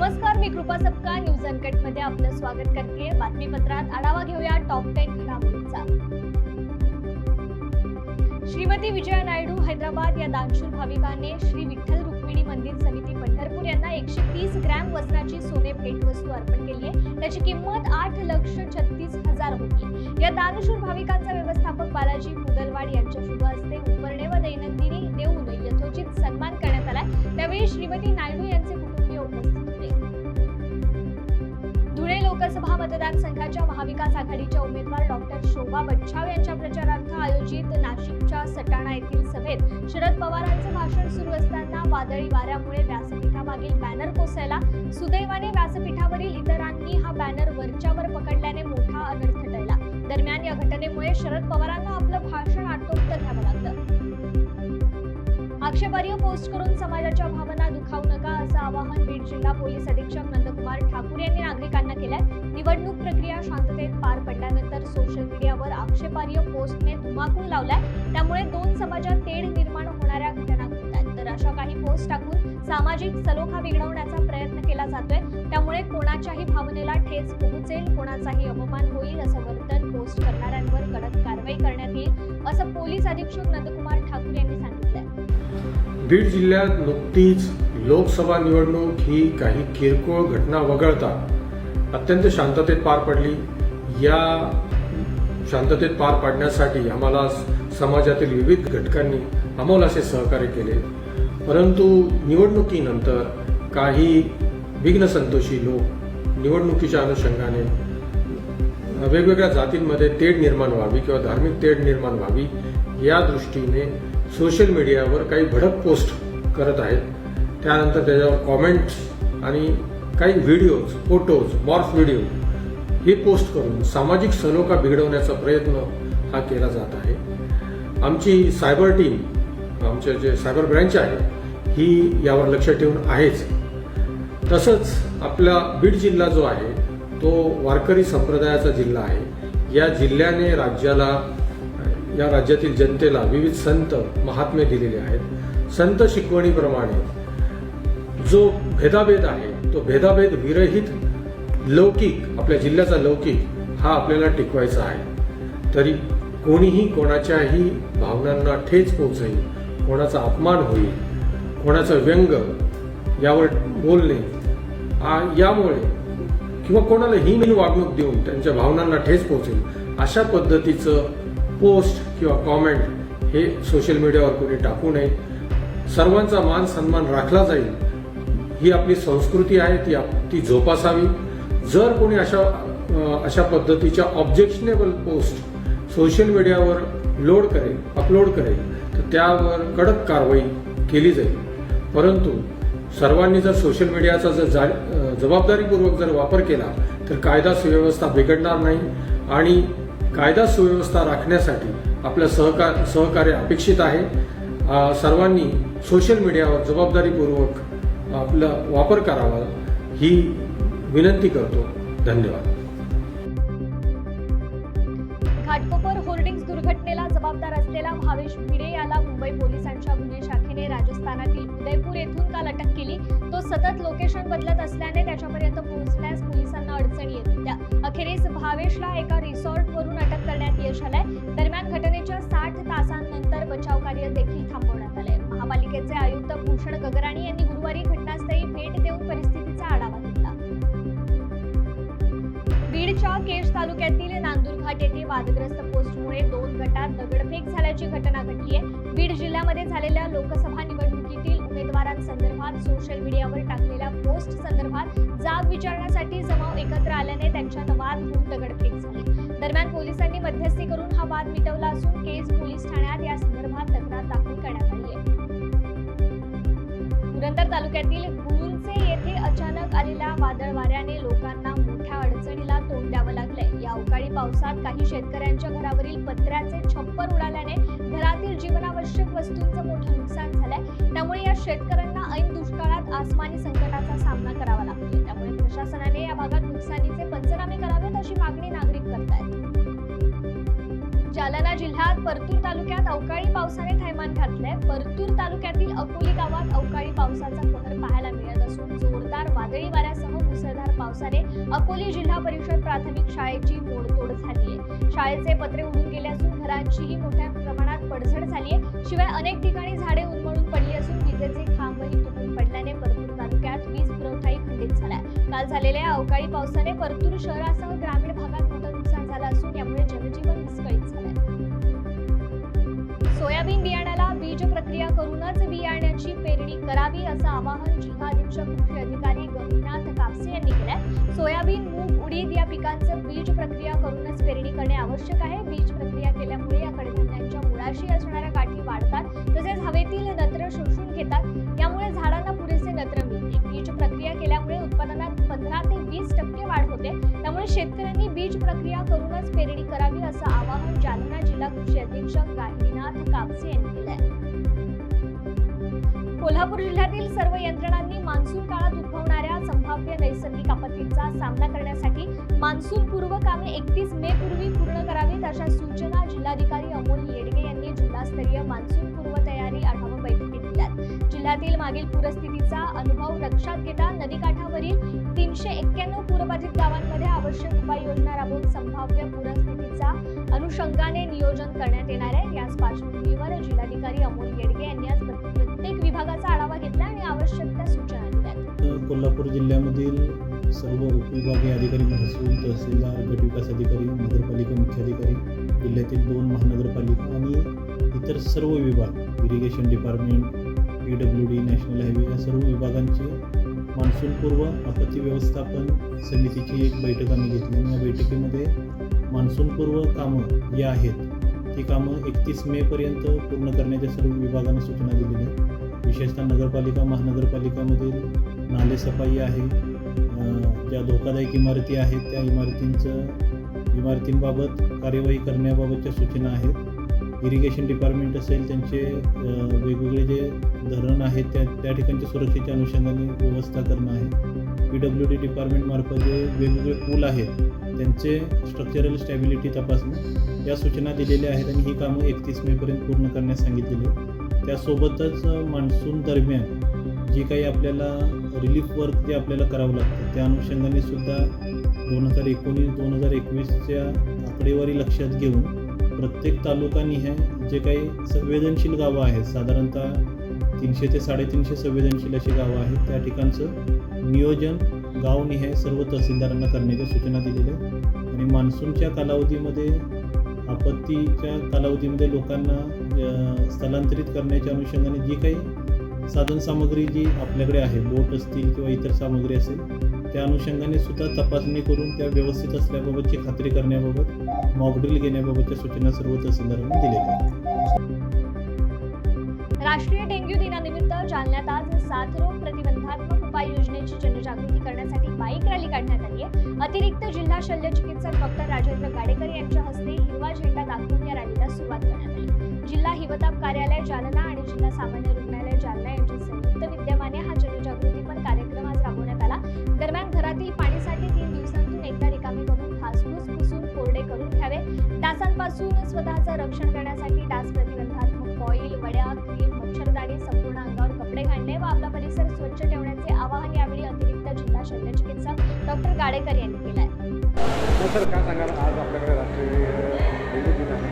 नमस्कार, मी कृपा Sapka news uncut मध्ये आपलं स्वागत करते। बातमीपत्रात आढावा घेऊया टॉप 10 घडामोडींचा। श्रीमती विजया नायडू हैदराबाद या दानशूर भाविकाने श्री विठ्ठल रुक्मिणी मंदिर समिती पंढरपूर यांना 130 ग्रॅम वजनाची सोने भेटवस्तू अर्पण केली आहे। त्याची किंमत 8,36,000 होती। या दानशूर भाविकांचा व्यवस्थापक बालाजी मुदलवाड यांच्या शुभ हस्ते उपरणे व दैनंदिनी देऊन यथोचित सन्मान करण्यात आला। त्यावेळी श्रीमती नायडू यांचे कुटुंबीय उपस्थित होते। धुळे लोकसभा मतदारसंघाच्या महाविकास आघाडीच्या उमेदवार डॉक्टर शोभा बच्छाव यांच्या प्रचारार्थ आयोजित नाशिकच्या सटाणा येथील सभेत शरद पवारांचे भाषण सुरू असताना वादळी वाऱ्यामुळे व्यासपीठामागील बॅनर कोसळला। सुदैवाने व्यासपीठावरील इतरांनी हा बॅनर वरच्यावर पकडल्याने मोठा अनर्थ टळला। दरम्यान या घटनेमुळे शरद पवारांना आपलं भाषण आटोपत घ्यावं लागलं। आक्षेपार्ह पोस्ट करून समाजाच्या भावना दुखावू नका असं आवाहन बीड जिल्हा पोलीस अधीक्षक नंदकुमार ठाकूर यांनी नागरिकांना केलंय। निवडणूक प्रक्रिया शांततेत पार पडल्यानंतर सोशल मीडियावर आक्षेपार्ह पोस्टने धुमाकूळ लावलाय। त्यामुळे दोन समाजात तेढ निर्माण होणाऱ्या घटना घडत आहेत। तर अशा काही पोस्ट टाकून सामाजिक सलोखा बिघडवण्याचा प्रयत्न केला जातोय। त्यामुळे कोणाच्याही भावनेला ठेच पोहोचेल, कोणाचाही अपमान होईल असं वर्तन पोस्ट करणाऱ्यांवर कडक कारवाई करण्यात येईल असं पोलीस अधीक्षक नंदकुमार ठाकूर यांनी सांगितलंय। बीड जिल्ह्यात नुकतीच लोकसभा निवडणूक ही काही किरकोळ घटना वगळता अत्यंत शांततेत पार पडली। या शांततेत पार पाडण्यासाठी आम्हाला समाजातील विविध घटकांनी अमोल असे सहकार्य केले। परंतु निवडणुकीनंतर काही विघ्नसंतोषी लोक निवडणुकीच्या अनुषंगाने वेगवेगळ्या जातींमध्ये तेढ निर्माण व्हावी किंवा धार्मिक तेढ निर्माण व्हावी या दृष्टीने सोशल मीडियावर काही भडक पोस्ट करत आहेत। त्यानंतर त्याच्यावर कॉमेंट्स आणि काही व्हिडिओज, फोटोज, मॉर्फ व्हिडिओ हे पोस्ट करून सामाजिक सलोखा बिघडवण्याचा प्रयत्न हा केला जात आहे। आमची सायबर टीम, आमचे जे सायबर ब्रँच आहे ही यावर लक्ष ठेवून आहेच। तसंच आपला बीड जिल्हा जो आहे तो वारकरी संप्रदायाचा जिल्हा आहे। या जिल्ह्याने या राज्यातील जनतेला विविध संत महात्मे दिलेले आहेत। संत शिकवणीप्रमाणे जो भेदाभेद आहे तो भेदाभेद विरहित लौकिक, आपल्या जिल्ह्याचा लौकिक हा आपल्याला टिकवायचा आहे। तरी कोणीही कोणाच्याही भावनांना ठेच पोहोचेल, कोणाचा अपमान होईल, कोणाचं व्यंग यावर बोलणे यामुळे किंवा कोणाला हीन वागणूक देऊन त्यांच्या भावनांना ठेच पोहोचेल अशा पद्धतीचं पोस्ट किंवा कॉमेंट हे सोशल मीडियावर कोणी टाकू नये। सर्वांचा मान सन्मान राखला जाईल ही आपली संस्कृती आहे, ती जोपासावी। जर कोणी अशा पद्धतीच्या ऑब्जेक्शनेबल पोस्ट सोशल मीडियावर अपलोड करेल तर त्यावर कडक कारवाई केली जाईल। परंतु सर्वांनी जर सोशल मीडियाचा जर जबाबदारीपूर्वक जर वापर केला तर कायदा सुव्यवस्था बिघडणार नाही आणि कायदा सुव्यवस्था राखण्यासाठी आपलं सहकार्य अपेक्षित आहे। सर्वांनी सोशल मीडियावर जबाबदारीपूर्वक आपला वापर करावा ही विनंती करतो। धन्यवाद। घाटकोपर होर्डिंग्स दुर्घटनेला जबाबदार असलेला भावेश भिडे याला मुंबई पोलिसांच्या गुन्हे शाखेने राजस्थानातील उदयपूर येथून काल अटक केली। तो सतत लोकेशन बदलत असल्याने त्याच्यापर्यंत पोहोचण्यास पोलिसांना अडचणी येत होत्या। अखेरीस भावेशला एका रिसॉर्टवरून अटक करण्यात यश आलंय। दरम्यान घटनेच्या 60 तासांनंतर बचाव कार्य देखील थांबवण्यात आलंय। महापालिकेचे आयुक्त भूषण गगराणी यांनी गुरुवारी घटनास्थळी भेट देऊन परिस्थितीचा आढावा घेतला। बीडच्या केज तालुक्यातील नांदूरघाट येथे वादग्रस्त पोस्टमुळे 2 गटात दगडफेक झाल्याची घटना घडली आहे। बीड जिल्ह्यामध्ये झालेल्या लोकसभा निवडणुकीतील उमेदवारांसंदर्भात सोशल मीडियावर टाकलेल्या पोस्ट संदर्भात जाब विचारण्यासाठी जमाव एकत्र आल्याने त्यांच्यात वाद होऊन दगडफेक झाली। दरम्यान पोलिसांनी मध्यस्थी करून हा वाद मिटवला असून केज पोलीस ठाण्यात या संदर्भात तक्रार दाखल करण्यात आली आहे। पुरंदर तालुक्यातील गुळुंचे येथे अचानक आलेल्या वादळ वाऱ्याने लोकांना मोठ्या अडचणीला तोंड द्यावं लागलंय। या अवकाळी पावसात काही शेतकऱ्यांच्या घरावरील पत्र्याचे छप्पर उडाल्याने घरातील जीवनावश्यक वस्तूंचं मोठं नुकसान झालंय। त्यामुळे या शेतकऱ्यांना ऐन दुष्काळात आसमानी संकटाचा सामना करावा लागतोय। त्यामुळे प्रशासनाने या भागात नुकसानीचे पंचनामे करावेत अशी मागणी नागरिक करतायत। जालना जिल्ह्यात परतूर तालुक्यात अवकाळी पावसाने थैमान घातलंय। परतूर तालुक्यातील अकोली गावात अवकाळी पावसाचा कहर पाहायला मिळत असून जोरदार वादळी वाऱ्यासह मुसळधार पावसाने अकोले जिल्हा परिषद प्राथमिक शाळेची मोडतोड झाली आहे. शाळेचे पत्रे उडून गेले असून घरांचीही मोठ्या प्रमाणात पडझड झाली आहे. शिवाय अनेक ठिकाणी झाडे उन्मळून पडली असून विजेचे खांबही तुटून पडल्याने परतूर तालुक्यात वीज पुरवठाही खंडित झाला. काल झालेल्या अवकाळी पावसाने परतूर शहरासह ग्रामीण भागात मोठं नुकसान झालं असून यामुळे जनजीवन विस्कळीत झालंय. सोयाबीन बियाण्याला बीज प्रक्रिया करूनच बियाण्याची पेरणी करावी असं आवाहन जिल्हा अधीक्षक कृषी अधिकारी गहिनाथ कापसे यांनी केलंय. सोयाबीन, मूग, उडीद या पिकांचं बीज प्रक्रिया करूनच पेरणी करणे आवश्यक आहे. बीज प्रक्रिया केल्यामुळे या कडधान्यांच्या मुळाशी असणाऱ्या गाठी वाढतात, तसेच हवेतील नत्र शोषून घेतात. यामुळे झाडांना पुरेसे नत्र मिळते. बीज प्रक्रिया केल्यामुळे उत्पादनात 15 ते 20% वाढ होते. त्यामुळे शेतकऱ्यांनी बीज प्रक्रिया करूनच पेरणी करावी असं आवाहन जालना जिल्हा कृषी अधीक्षक गहिनाथ कापसे यांनी केलंय. कोल्हापूर जिल्ह्यातील सर्व यंत्रणांनी मान्सून काळात उद्भवणाऱ्या संभाव्य नैसर्गिक आपत्तींचा सामना करण्यासाठी मान्सून पूर्व कामे 31 मे पूर्वी पूर्ण करावीत अशा सूचना जिल्हाधिकारी अमोल येडगे यांनी जिल्हास्तरीय मान्सून पूर्व तयारी आढावा बैठकीत दिल्यात. जिल्ह्यातील मागील पूरस्थितीचा अनुभव लक्षात घेता नदीकाठावरील 391 पूरबाधित गावांमध्ये आवश्यक उपाययोजना राबवून संभाव्य पूरस्थितीचा अनुषंगाने नियोजन करण्यात येणार आहे. याच पार्श्वभूमीवर जिल्हाधिकारी अमोल येडगे यांनी आज प्रत्येक विभागाचा आढावा घेतला आणि आवश्यक त्या सूचना दिल्या. कोल्हापूर जिल्ह्यामधील सर्व उपविभागीय अधिकारी, महसूल, तहसीलदार, गट विकास अधिकारी, नगरपालिका मुख्याधिकारी, जिल्ह्यातील 2 महानगरपालिका आणि इतर सर्व विभाग, irrigation department, PWD, national highway या सर्व विभागांची मान्सूनपूर्व आपत्ती व्यवस्थापन समितीची एक बैठक आम्ही घेतली. या बैठकीमध्ये मान्सूनपूर्व कामं जी आहेत ती कामं 31 मेपर्यंत पूर्ण करण्याच्या सर्व विभागांना सूचना दिलेल्या आहेत. विशेषतः नगरपालिका, महानगरपालिकामधील नालेसफाई आहे, ज्या धोकादायक इमारती आहेत त्या इमारतींबाबत कार्यवाही करण्याबाबतच्या सूचना आहेत. इरिगेशन डिपार्टमेंट असेल, त्यांचे वेगवेगळे जे धरण आहेत त्या ठिकाणच्या सुरक्षेच्या अनुषंगाने व्यवस्था करणं आहे. PWD डिपार्टमेंटमार्फत जे वेगवेगळे पूल आहेत त्यांचे स्ट्रक्चरल स्टॅबिलिटी तपासणं या सूचना दिलेल्या आहेत आणि ही कामं 31 मेपर्यंत पूर्ण करण्यास सांगितलेली आहे. त्यासोबतच मान्सून दरम्यान जी काही आपल्याला रिलीफ वर्क जे आपल्याला करावं लागतं त्या अनुषंगाने सुद्धा 2019-2021च्या आकडेवारी लक्षात घेऊन प्रत्येक तालुकानिहाय जे काही संवेदनशील गावं आहेत, साधारणतः 300 ते 350 संवेदनशील अशी गावं आहेत, त्या ठिकाणचं नियोजन गावनिहाय सर्व तहसीलदारांना करण्याच्या सूचना दिलेल्या आहेत. आणि मान्सूनच्या कालावधीमध्ये, आपत्तीच्या कालावधीमध्ये लोकांना स्थलांतरित करण्याच्या अनुषंगाने जी काही साधनसामग्री जी आपल्याकडे आहे, बोट असतील किंवा इतर सामग्री असेल, त्या अनुषंगाने सुद्धा तपासणी करून त्या व्यवस्थित असल्याबाबतची खात्री करण्याबाबत मॉकड्रिल घेण्याबाबतच्या सूचना सर्व तहसीलदारांना दिलेल्या आहेत. राष्ट्रीय डेंग्यू दिनानिमित्त जालन्यात आज साथरोग प्रतिबंधात्मक उपाययोजनेची जनजागृती करण्यासाठी बाईक रॅली काढण्यात आली आहे. अतिरिक्त जिल्हा शल्य चिकित्सक डॉक्टर राजेंद्र गाडेकर यांच्या हस्ते हिरवा झेंडा दाखवून या रॅलीला सुरुवात करण्यात आली. जिल्हा हिवताप कार्यालय जालना आणि जिल्हा सामान्य रुग्णालय जालना यांच्या संयुक्त विद्यमाने हा जनजागृतीपर कार्यक्रम आज राबवण्यात आला. दरम्यान घरातील पाणीसाठे 3 दिवसांतून एकदा रिकामे करून घासपूस पुसून कोरडे करून घ्यावे. डासांपासून स्वतःचं रक्षण करण्यासाठी डास प्रतिबंधात्मक कॉईल, वड्या, क्रीम, मच्छरदाणी, संपूर्ण अंगावर कपडे घालणे व आपला परिसर स्वच्छ ठेवण्याचे आवाहन यावेळी अतिरिक्त जिल्हा शल्य चिकित्सक डॉक्टर गाडेकर यांनी केलं आहे. सर, काय सांगाल, आज आपल्याकडे राष्ट्रीय डेंग्यू दिन आहे.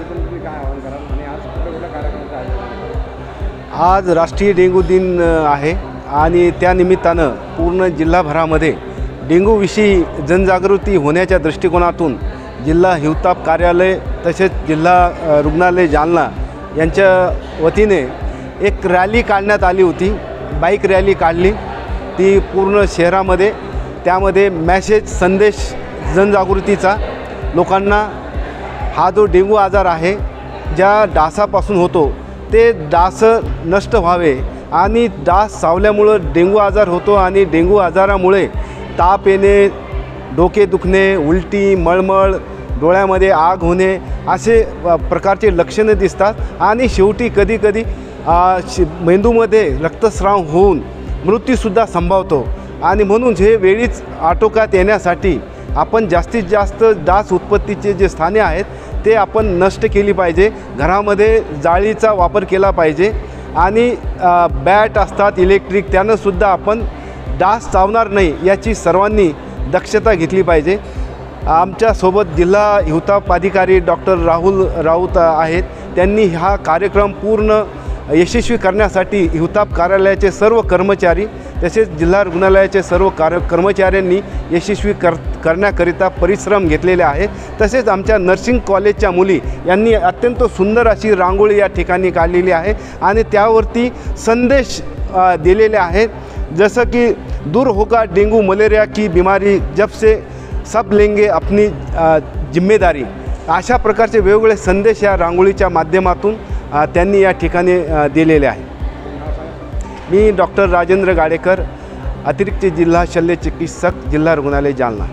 तुम्ही काय आवाहन कराल आणि आज कुठल्या कार्यक्रमाचं आयोजन कराल? आज राष्ट्रीय डेंग्यू दिन आहे आणि त्यानिमित्तानं पूर्ण जिल्हाभरामध्ये डेंग्यूविषयी जनजागृती होण्याच्या दृष्टिकोनातून जिल्हा हिवताप कार्यालय तसेच जिल्हा रुग्णालय जालना यांच्या वतीने एक रॅली काढण्यात आली होती. बाईक रॅली काढली ती पूर्ण शहरामध्ये. त्यामध्ये मॅसेज, संदेश जनजागृतीचा लोकांना हा जो डेंग्यू आजार आहे ज्या डासापासून होतो ते डास नष्ट व्हावे आणि डास चावल्यामुळं डेंग्यू आजार होतो आणि डेंग्यू आजारामुळे ताप येणे, डोके दुखणे, उलटी, मळमळ, डोळ्यामध्ये आग होणे असे प्रकारचे लक्षणं दिसतात आणि शेवटी कधीकधी मेंदूमध्ये रक्तस्राव होऊन मृत्यूसुद्धा संभवतो. आणि म्हणून हे वेळीच आटोक्यात येण्यासाठी आपण जास्तीत जास्त डास उत्पत्तीचे जे स्थाने आहेत ते आपण नष्ट केली पाहिजे. घरामध्ये जाळीचा वापर केला पाहिजे आणि बॅट असतात इलेक्ट्रिक, त्यानंसुद्धा आपण डास चावणार नाही याची सर्वांनी दक्षता घेतली पाहिजे. आमच्यासोबत जिल्हा हिवताप अधिकारी डॉक्टर राहुल राऊत आहेत. त्यांनी हा कार्यक्रम पूर्ण यशस्वी करण्यासाठी हिवताप कार्यालयाचे सर्व कर्मचारी तसेच जिल्हा रुग्णालयाचे सर्व कर्मचाऱ्यांनी यशस्वी करण्याकरिता परिश्रम घेतलेले आहेत. तसेच आमच्या नर्सिंग कॉलेजच्या मुली यांनी अत्यंत सुंदर अशी रांगोळी या ठिकाणी काढलेली आहे आणि त्यावरती संदेश दिलेले आहेत, जसं की दूर होगा डेंगू मलेरिया की बीमारी जब से सब लेंगे अपनी जिम्मेदारी. अशा प्रकारचे वेगवेगळे संदेश या रांगोळीच्या माध्यमातून त्यांनी या ठिकाणी दिलेले आहे. मी डॉक्टर राजेंद्र गाडेकर, अतिरिक्त जिल्हा शल्य चिकित्सक, जिल्हा रुग्णालय जालना.